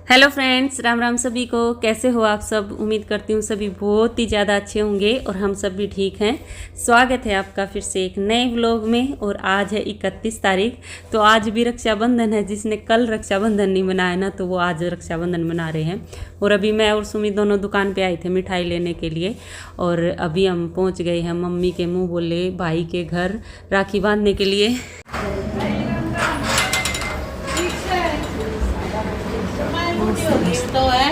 Hello friends, Ram Ram सभी को। कैसे हो आप सब? उम्मीद करती हूँ सभी बहुत ही ज़्यादा अच्छे होंगे और हम सब भी ठीक हैं। स्वागत है आपका फिर से एक नए व्लॉग में। और आज है 31 तारीख, तो आज भी रक्षाबंधन है। जिसने कल रक्षाबंधन नहीं मनाया ना, तो वो आज रक्षाबंधन मना रहे हैं। और अभी मैं और सुमित दोनों दुकान पे आए थे मिठाई लेने के लिए, और अभी हम पहुँच गए हैं मम्मी के मुँह बोले भाई के घर राखी बांधने के लिए। तो है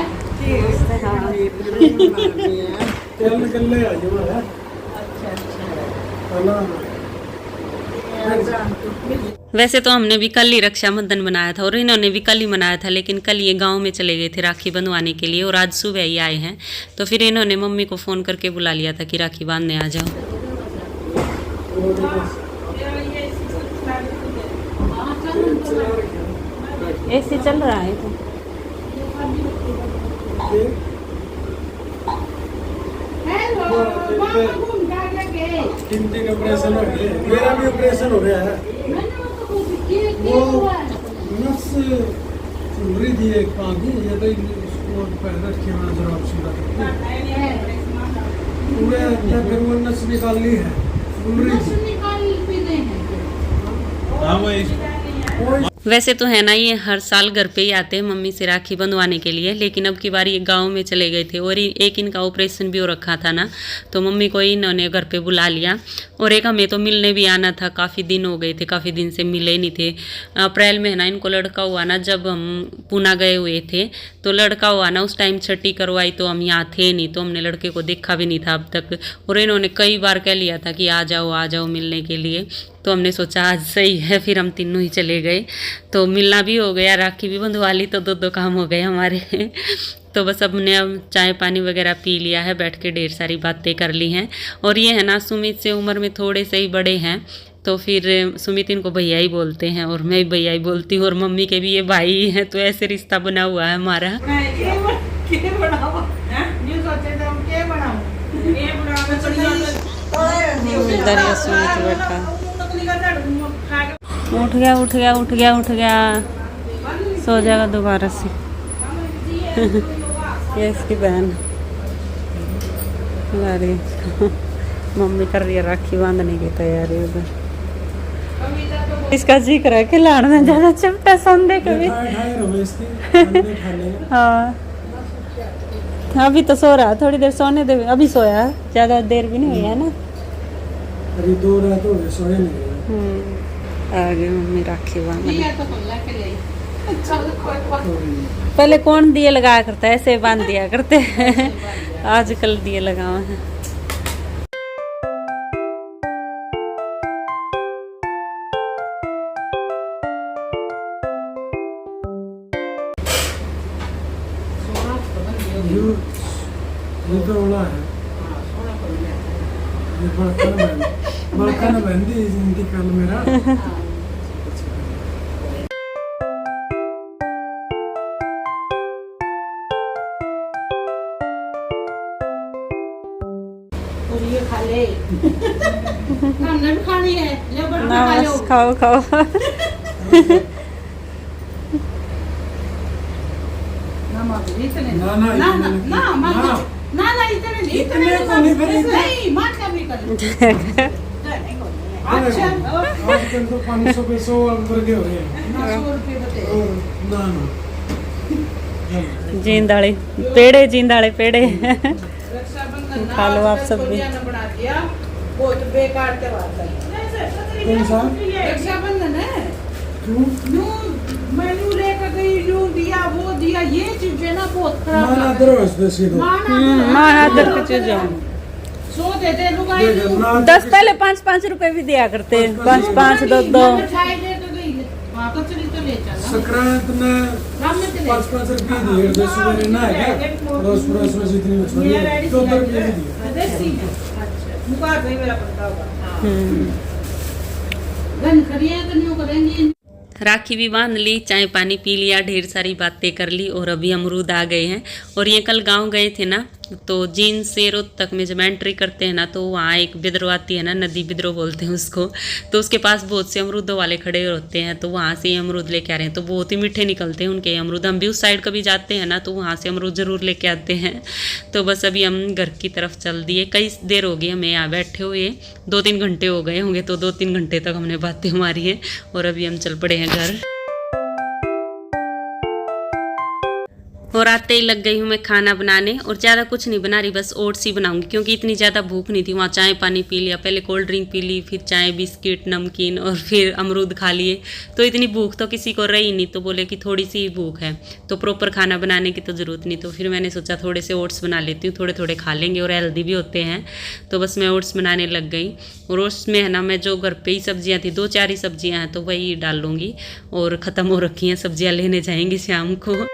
वैसे तो हमने भी कल ही रक्षाबंधन मनाया था और इन्होंने भी कल ही मनाया था, लेकिन कल ये गांव में चले गए थे राखी बंधवाने के लिए और आज सुबह ही आए हैं। तो फिर इन्होंने मम्मी को फ़ोन करके बुला लिया था कि राखी बांधने आ जाओ। ऐसे चल रहा है तो तीन ऑपरेशन हो गए, मेरा भी ऑपरेशन हो गया है। वो नस फूल रही थी एक पाँव की, ये तो इसको पैर रखे हुए नजर पूरे फिर वो नस निकाल ली है, फूल रही थी। हाँ वही। वैसे तो है ना, ये हर साल घर पे ही आते हैं मम्मी से राखी बंधवाने के लिए, लेकिन अब की बार ये गांव में चले गए थे और एक इनका ऑपरेशन भी हो रखा था ना, तो मम्मी को इन्होंने घर पे बुला लिया। और एक हमें तो मिलने भी आना था, काफ़ी दिन हो गए थे, काफ़ी दिन से मिले ही नहीं थे। अप्रैल में है ना इनको लड़का हुआ ना, जब हम पूना गए हुए थे तो लड़का हुआ ना, उस टाइम छठी करवाई तो हम यहाँ थे नहीं, तो हमने लड़के को देखा भी नहीं था अब तक। और इन्होंने कई बार कह लिया था कि आ जाओ मिलने के लिए, तो हमने सोचा आज सही है, फिर हम तीनों ही चले गए। तो मिलना भी हो गया, राखी भी बंधवा ली, तो दो काम हो गए हमारे। तो बस हमने अब चाय पानी वगैरह पी लिया है, बैठ के ढेर सारी बातें कर ली हैं। और ये है ना, सुमित से उम्र में थोड़े से ही बड़े हैं, तो फिर सुमित इनको भैया ही बोलते हैं और मैं भी भैया ही बोलती हूँ। और मम्मी के भी ये भाई ही हैं, तो ऐसे रिश्ता बना हुआ है हमारा। इधर ये सुमित बैठा, उठ गया, सो जाएगा दोबारा से। ये इसकी बहन मम्मी कर रही है राखी बांधने की तैयारी उधर। इसका जिक्र है कि लाड़ना ज्यादा चपटा संदे कभी। हाँ, अभी तो सो रहा, थोड़ी देर सोने दे, अभी सोया, ज्यादा देर भी नहीं हुई है ना। अभी 2 रात हो गए सोए नहीं। आगे मम्मी राखी बांधने। पहले कौन दिए लगाया करता है, ऐसे बांध दिया करते हैं। आजकल दिए लगावा है। ये तो बड़ा है, ये बड़का न बंदी जिंदगी कल मेरा। और ये खा ले, हमने भी खानी है, ले बड़ा खा लो। खाओ। ना इतने नहीं मार का भी कर। अच्छा आजकल तो 500 पैसों अंदर के हो रहे हैं। 100 रुपए बते। ना जींदाड़े पेड़े रक्षाबंधन खा लो आप सब भी। बना दिया, बहुत बेकार त्योहार है। कौन सा रक्षाबंधन है, क्यों? मेनू लेकर गई, यूं दिया वो दिया, ये चीजें ना बहुत खराब। माना दरो स्पेशल माना दर की चीजें सो देते लुगाई 10 पहले 5-5 रुपए भी दिया करते, 5-5 2 मिठाई दे तो गई, वहां कचरी तो ले चला। संक्रांत में 5-5 रुपये दिए, 10 रुपये ना है रोज जितनी मछली 14 रुपये दिए। देसी है, अच्छा मुकार नहीं मेरा पड़ता होगा। गन खड़िया तो नहीं करेंगी। राखी भी बांध ली, चाय पानी पी लिया, ढेर सारी बातें कर ली और अभी अमरूद आ गए हैं। और ये कल गांव गए थे ना, तो जींद से रोहतक में जब एंट्री करते हैं ना, तो वहाँ एक बिद्रो आती है ना, नदी बिद्रो बोलते हैं उसको। तो उसके पास बहुत से अमरूदों वाले खड़े होते हैं, तो वहाँ से अमरूद लेके आ रहे हैं। तो बहुत ही मीठे निकलते हैं उनके अमरूद। हम भी उस साइड कभी जाते हैं ना, तो वहाँ से अमरूद ज़रूर लेके आते हैं। तो बस अभी हम घर की तरफ चल दिए। कई देर हो गई हमें यहाँ बैठे हुए, 2-3 घंटे हो गए होंगे। तो 2-3 घंटे तक हमने बातें मारी हैं और अभी हम चल पड़े हैं घर। और आते ही लग गई हूँ मैं खाना बनाने, और ज़्यादा कुछ नहीं बना रही, बस ओट्स ही बनाऊंगी क्योंकि इतनी ज़्यादा भूख नहीं थी। वहाँ चाय पानी पी लिया, पहले कोल्ड ड्रिंक पी ली, फिर चाय बिस्किट नमकीन, और फिर अमरूद खा लिए। तो इतनी भूख तो किसी को रही नहीं, तो बोले कि थोड़ी सी ही भूख है, तो प्रॉपर खाना बनाने की तो ज़रूरत नहीं। तो फिर मैंने सोचा थोड़े से ओट्स बना लेती हूँ, थोड़े थोड़े खा लेंगे और हेल्दी भी होते हैं। तो बस मैं ओट्स बनाने लग गई। और ओट्स में है ना, मैं जो घर पे ही सब्जियाँ थी, 2-4 ही सब्जियाँ हैं, तो वही डाल लूँगी। और ख़त्म हो रखी हैं सब्जियाँ, लेने जाएंगी शाम को।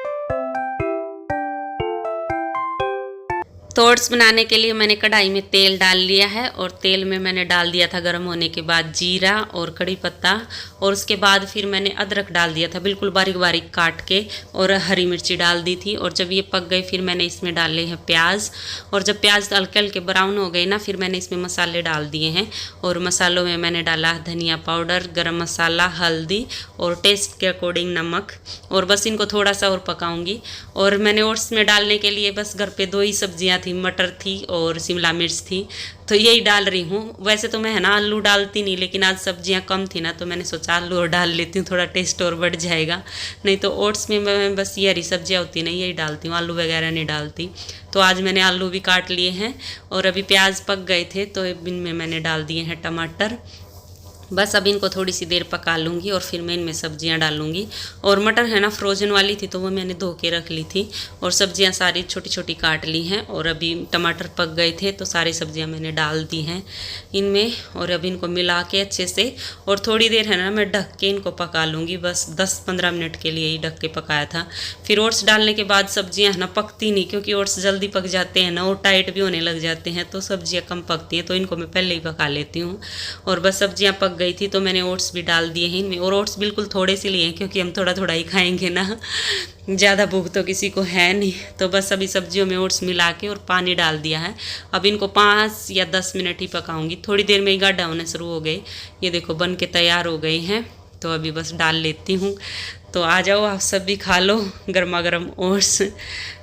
तो ओट्स बनाने के लिए मैंने कढ़ाई में तेल डाल लिया है, और तेल में मैंने डाल दिया था गर्म होने के बाद जीरा और कड़ी पत्ता, और उसके बाद फिर मैंने अदरक डाल दिया था बिल्कुल बारीक बारीक काट के, और हरी मिर्ची डाल दी थी। और जब ये पक गए फिर मैंने इसमें डाले हैं प्याज, और जब प्याज हल्के हल्के ब्राउन हो गए ना, फिर मैंने इसमें मसाले डाल दिए हैं। और मसालों में मैंने डाला धनिया पाउडर, गरम मसाला, हल्दी और टेस्ट के अकॉर्डिंग नमक, और बस इनको थोड़ा सा और पकाऊंगी। और मैंने ओट्स में डालने के लिए बस घर पे 2 ही सब्जियां थी, मटर थी और शिमला मिर्च थी, तो यही डाल रही हूँ। वैसे तो मैं है ना आलू डालती नहीं, लेकिन आज सब्जियां कम थी ना, तो मैंने सोचा आलू और डाल लेती हूँ, थोड़ा टेस्ट और बढ़ जाएगा। नहीं तो ओट्स में मैं बस ये हरी सब्जियाँ होती ना, यही डालती हूँ, आलू वगैरह नहीं डालती। तो आज मैंने आलू भी काट लिए हैं, और अभी प्याज पक गए थे, तो इनमें मैंने डाल दिए हैं टमाटर। बस अब इनको थोड़ी सी देर पका लूँगी, और फिर मैं इनमें सब्जियां डालूँगी। और मटर है ना फ्रोज़न वाली थी, तो वो मैंने धो के रख ली थी, और सब्जियां सारी छोटी छोटी काट ली हैं। और अभी टमाटर पक गए थे, तो सारी सब्जियां मैंने डाल दी हैं इनमें, और अभी इनको मिला के अच्छे से, और थोड़ी देर है ना मैं ढक के इनको पका लूँगी, बस 10-15 मिनट के लिए ही ढक के पकाया था। फिर ओट्स डालने के बाद सब्जियाँ है ना पकती नहीं, क्योंकि ओट्स जल्दी पक जाते हैं ना, और टाइट भी होने लग जाते हैं, तो सब्जियाँ कम पकती हैं, तो इनको मैं पहले ही पका लेती हूँ। और बस सब्जियाँ पक गई थी, तो मैंने ओट्स भी डाल दिए हैं इनमें, और ओट्स बिल्कुल थोड़े से लिए हैं, क्योंकि हम थोड़ा थोड़ा ही खाएंगे ना, ज़्यादा भूख तो किसी को है नहीं। तो बस अभी सब्जियों में ओट्स मिला के और पानी डाल दिया है। अब इनको 5 या 10 मिनट ही पकाऊंगी, थोड़ी देर में ही गाढ़ा होने शुरू हो गए। ये देखो बन के तैयार हो गए हैं, तो अभी बस डाल लेती हूँ। तो आ जाओ आप सब भी खा लो गर्मा गर्म ओट्स,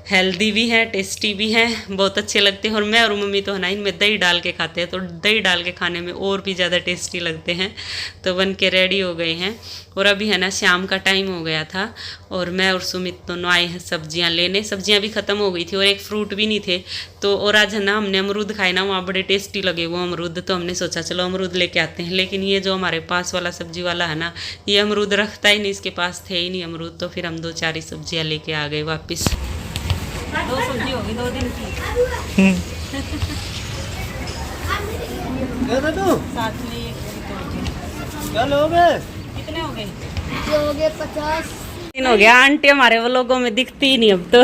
हेल्दी भी है, टेस्टी भी है, बहुत अच्छे लगते हैं। और मैं और मम्मी तो है ना इनमें दही डाल के खाते हैं, तो दही डाल के खाने में और भी ज़्यादा टेस्टी लगते हैं। तो बन के रेडी हो गए हैं, और अभी है ना शाम का टाइम हो गया था, और मैं और सुमित दोनों आए हैं सब्जियां लेने। सब्जियां भी ख़त्म हो गई थी, और एक फ्रूट भी नहीं थे। तो और आज है ना हमने अमरूद खाए ना, वहाँ बड़े टेस्टी लगे वो अमरूद, तो हमने सोचा चलो अमरूद लेके आते हैं। लेकिन ये जो हमारे पास वाला सब्जी वाला है ना, ये अमरूद रखता ही नहीं, इसके पास थे ही नहीं अमरूद। तो फिर हम 2-4 ही सब्जियाँ लेके आ गए वापस। 2 सब्जी होगी 2 दिन की। साथ में ये क्या लोगे? कितने हो गए? हो गए 50 दिन हो गया। आंटी हमारे वो लोगों में दिखती ही नहीं अब तो।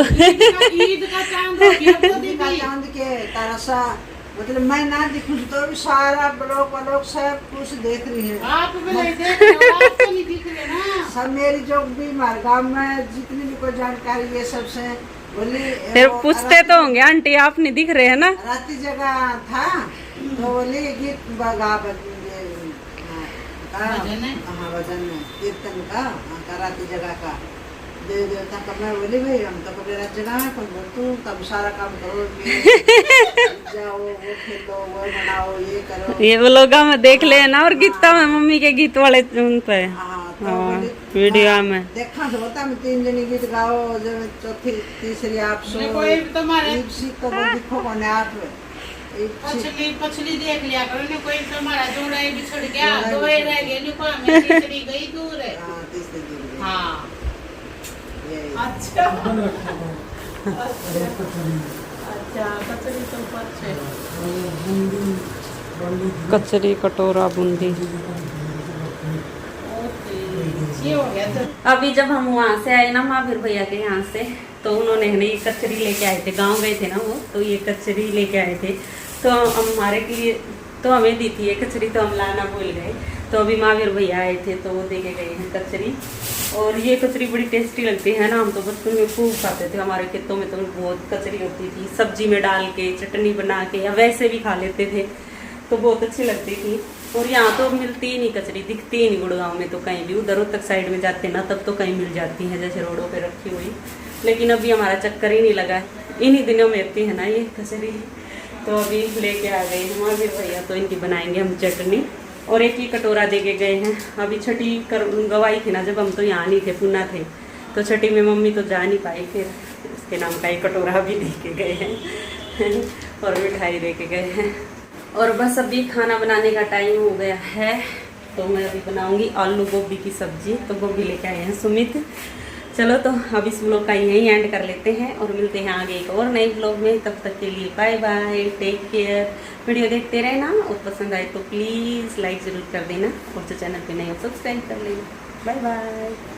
ईद का चांद हो गया तो ईद का चांद के तरसा, मतलब मैं ना दिखूं तो भी सारा ब्लॉक वालों सब कुछ देख रही है। आप भी नहीं देख रहे हो, आप तो नहीं दिख रहे ना। सब मेरी जो भी हमारे गाँव में जितनी भी कोई जानकारी ये सबसे बोली। फिर पूछते तो होंगे आंटी आप नहीं दिख रहे हैं ना। राती जगह था तो बोली गीत गा भजन में कीर्तन का राती जगह का देव देवता का। मैं बोली भाई हम तो कभी रात जगह है, पर तू तब सारा काम करो, जाओ वो खेलो वो बनाओ ये करो। ये वो लोग में देख ले ना, और गीता में मम्मी के गीत वाले उन पे वीडियो में देखा तो होता मैं 3 जनी गीत गाओ, जब चौथी तीसरी आप सो कोई तुम्हारे सीख तो दिखो कौन आप पछली देख लिया करो ने, कोई तुम्हारा जोड़ा ही बिछड़ गया, 2 ही रह गए, नहीं को मैं तीसरी गई दूर है। हां तीसरी गई। हां अच्छा अच्छा कचरी तो ऊपर से कचरी कटोरा बूंदी। ये हो गया। तो अभी जब हम वहाँ से आए ना महावीर भैया के यहाँ से, तो उन्होंने है ना ये कचरी लेके आए थे, गांव गए थे ना वो, तो ये कचरी लेके आए थे। तो हमारे लिए तो हमें दी थी ये कचरी, तो हम लाना भूल गए। तो अभी महावीर भैया आए थे तो वो दे के गए हैं कचरी। और ये कचरी बड़ी टेस्टी लगती है ना, हम तो बचपन में खूब खाते थे, हमारे खेतों में तो बहुत कचरी होती थी, सब्जी में डाल के चटनी बना के या वैसे भी खा लेते थे, तो बहुत अच्छी लगती थी। और यहाँ तो मिलती ही नहीं कचरी, दिखती ही नहीं गुड़गांव में तो कहीं भी, उधर तक साइड में जाते ना तब तो कहीं मिल जाती है जैसे रोडों पे रखी हुई, लेकिन अभी हमारा चक्कर ही नहीं लगा। इन्हीं दिनों में होती है ना ये कचरी, तो अभी लेके आ गए हैं महावीर भैया, तो इनकी बनाएंगे हम चटनी। और एक ही कटोरा दे के गए हैं। अभी छठी गवाई थी ना जब, हम तो यहाँ नहीं थे, पुणे थे, तो छठी में मम्मी तो जा नहीं पाई, फिर उसके नाम का एक कटोरा भी दे के गए हैं और मिठाई दे के गए हैं। और बस अभी खाना बनाने का टाइम हो गया है, तो मैं अभी बनाऊंगी आलू गोभी की सब्जी। तो गोभी लेके आए हैं सुमित। चलो तो अब इस व्लॉग का यहीं एंड कर लेते हैं और मिलते हैं आगे एक और नए व्लॉग में। तब तक के लिए bye bye, take care. Video देखते रहना और पसंद आए तो प्लीज़ लाइक ज़रूर कर देना, और जो चैनल पे नए हो सब्सक्राइब कर लेना। Bye bye.